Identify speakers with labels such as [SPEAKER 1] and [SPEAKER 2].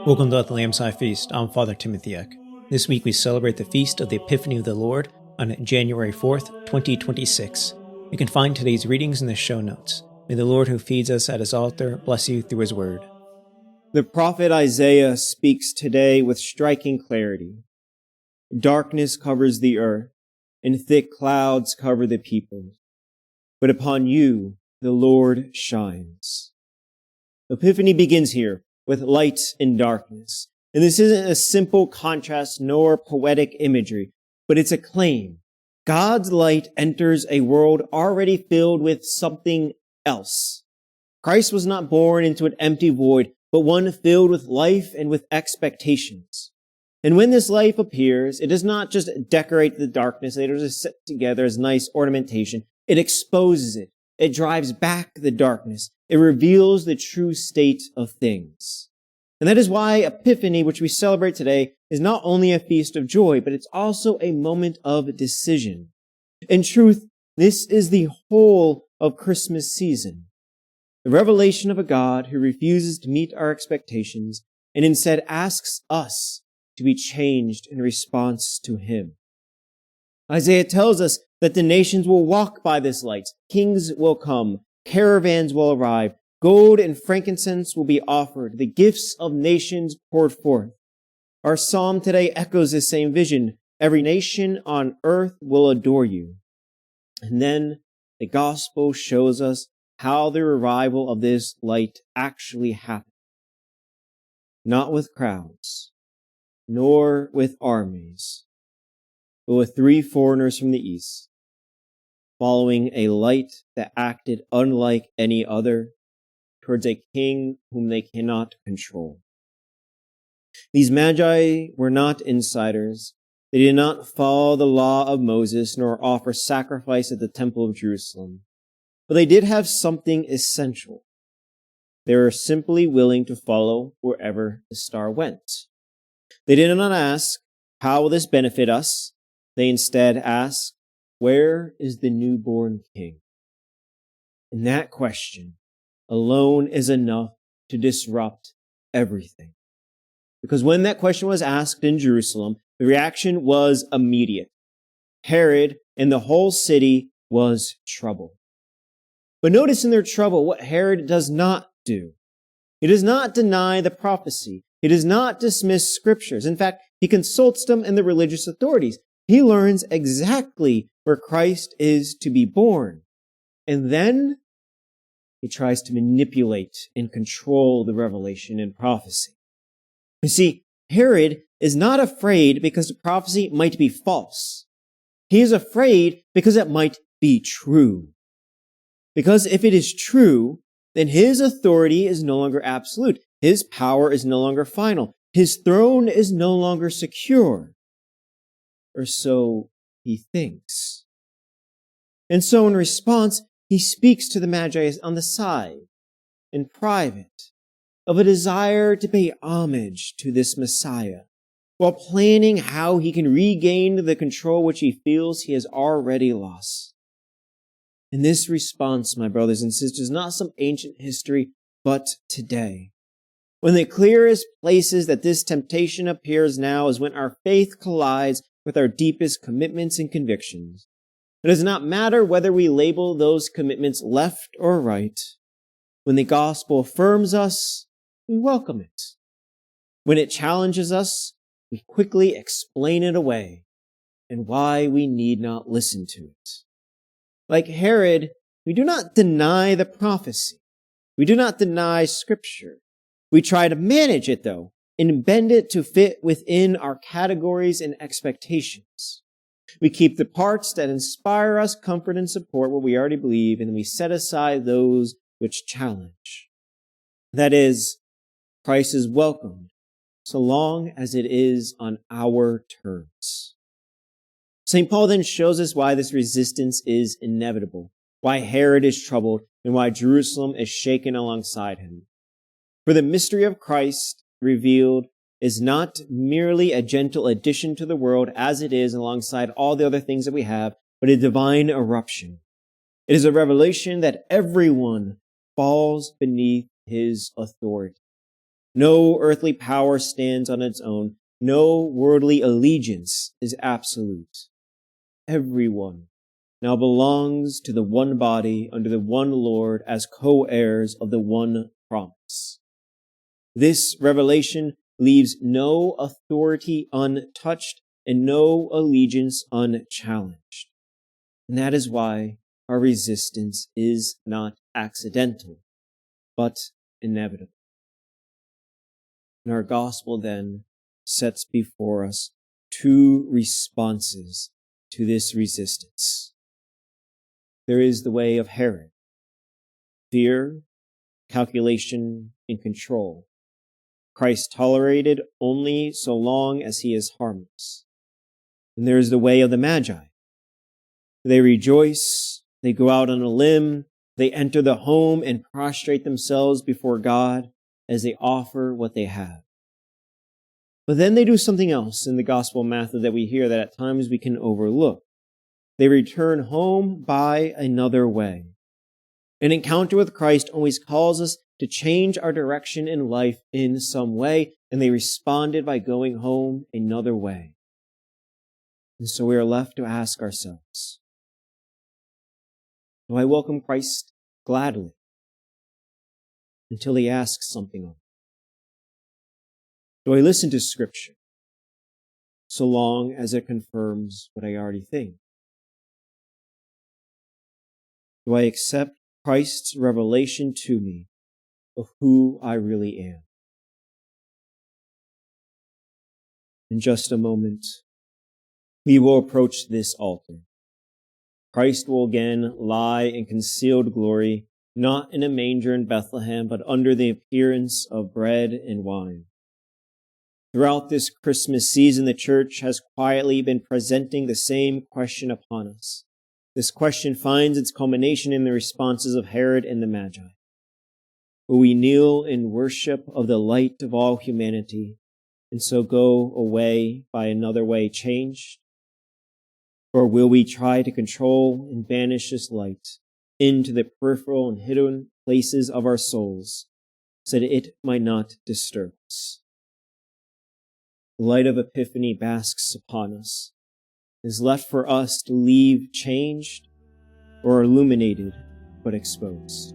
[SPEAKER 1] Welcome to the Lamb's High Feast. I'm Father Timothy Eck. This week we celebrate the feast of the Epiphany of the Lord on January 4th, 2026. You can find today's readings in the show notes. May the Lord who feeds us at his altar bless you through his word.
[SPEAKER 2] The prophet Isaiah speaks today with striking clarity. Darkness covers the earth, and thick clouds cover the peoples. But upon you the Lord shines. Epiphany begins here with light and darkness. And this isn't a simple contrast nor poetic imagery, but it's a claim. God's light enters a world already filled with something else. Christ was not born into an empty void, but one filled with life and with expectations. And when this life appears, it does not just decorate the darkness, it doesn't just sit together as nice ornamentation. It exposes it. It drives back the darkness. It reveals the true state of things. And that is why Epiphany, which we celebrate today, is not only a feast of joy, but it's also a moment of decision. In truth, this is the whole of Christmas season. The revelation of a God who refuses to meet our expectations and instead asks us to be changed in response to him. Isaiah tells us that the nations will walk by this light. Kings will come. Caravans will arrive. Gold and frankincense will be offered. The gifts of nations poured forth. Our psalm today echoes this same vision. Every nation on earth will adore you. And then the gospel shows us how the arrival of this light actually happened. Not with crowds, nor with armies, but with 3 foreigners from the east, following a light that acted unlike any other towards a king whom they cannot control. These Magi were not insiders. They did not follow the law of Moses nor offer sacrifice at the temple of Jerusalem. But they did have something essential. They were simply willing to follow wherever the star went. They did not ask, how will this benefit us? They instead asked, where is the newborn king? And that question alone is enough to disrupt everything. Because when that question was asked in Jerusalem, the reaction was immediate. Herod and the whole city was troubled. But notice in their trouble what Herod does not do. He does not deny the prophecy. He does not dismiss scriptures. In fact, he consults them and the religious authorities. He learns exactly where Christ is to be born. And then he tries to manipulate and control the revelation and prophecy. You see, Herod is not afraid because the prophecy might be false. He is afraid because it might be true. Because if it is true, then his authority is no longer absolute. His power is no longer final. His throne is no longer secure. Or so he thinks. And so in response, he speaks to the Magi on the side, in private, of a desire to pay homage to this Messiah, while planning how he can regain the control which he feels he has already lost. And this response, my brothers and sisters, is not some ancient history, but today. One of the clearest places that this temptation appears now is when our faith collides with our deepest commitments and convictions. It does not matter whether we label those commitments left or right. When the gospel affirms us, we welcome it. When it challenges us, we quickly explain it away and why we need not listen to it. Like Herod, we do not deny the prophecy. We do not deny scripture. We try to manage it, though, and bend it to fit within our categories and expectations. We keep the parts that inspire us, comfort, and support what we already believe, and we set aside those which challenge. That is, Christ is welcomed, so long as it is on our terms. St. Paul then shows us why this resistance is inevitable, why Herod is troubled, and why Jerusalem is shaken alongside him. For the mystery of Christ revealed is not merely a gentle addition to the world as it is alongside all the other things that we have, but a divine eruption. It is a revelation that everyone falls beneath his authority. No earthly power stands on its own. No worldly allegiance is absolute. Everyone now belongs to the one body under the one Lord as co-heirs of the one promise. This revelation leaves no authority untouched and no allegiance unchallenged. And that is why our resistance is not accidental, but inevitable. And our gospel then sets before us two responses to this resistance. There is the way of Herod: fear, calculation, and control. Christ tolerated only so long as he is harmless. And there is the way of the Magi. They rejoice, they go out on a limb, they enter the home and prostrate themselves before God as they offer what they have. But then they do something else in the gospel method that we hear that at times we can overlook. They return home by another way. An encounter with Christ always calls us to change our direction in life in some way, and they responded by going home another way. And so we are left to ask ourselves, do I welcome Christ gladly until he asks something of me? Do I listen to Scripture so long as it confirms what I already think? Do I accept Christ's revelation to me of who I really am? In just a moment, we will approach this altar. Christ will again lie in concealed glory, not in a manger in Bethlehem, but under the appearance of bread and wine. Throughout this Christmas season, the church has quietly been presenting the same question upon us. This question finds its culmination in the responses of Herod and the Magi. Will we kneel in worship of the light of all humanity, and so go away by another way changed? Or will we try to control and banish this light into the peripheral and hidden places of our souls so that it might not disturb us? The light of Epiphany basks upon us. It is left for us to leave changed or illuminated but exposed.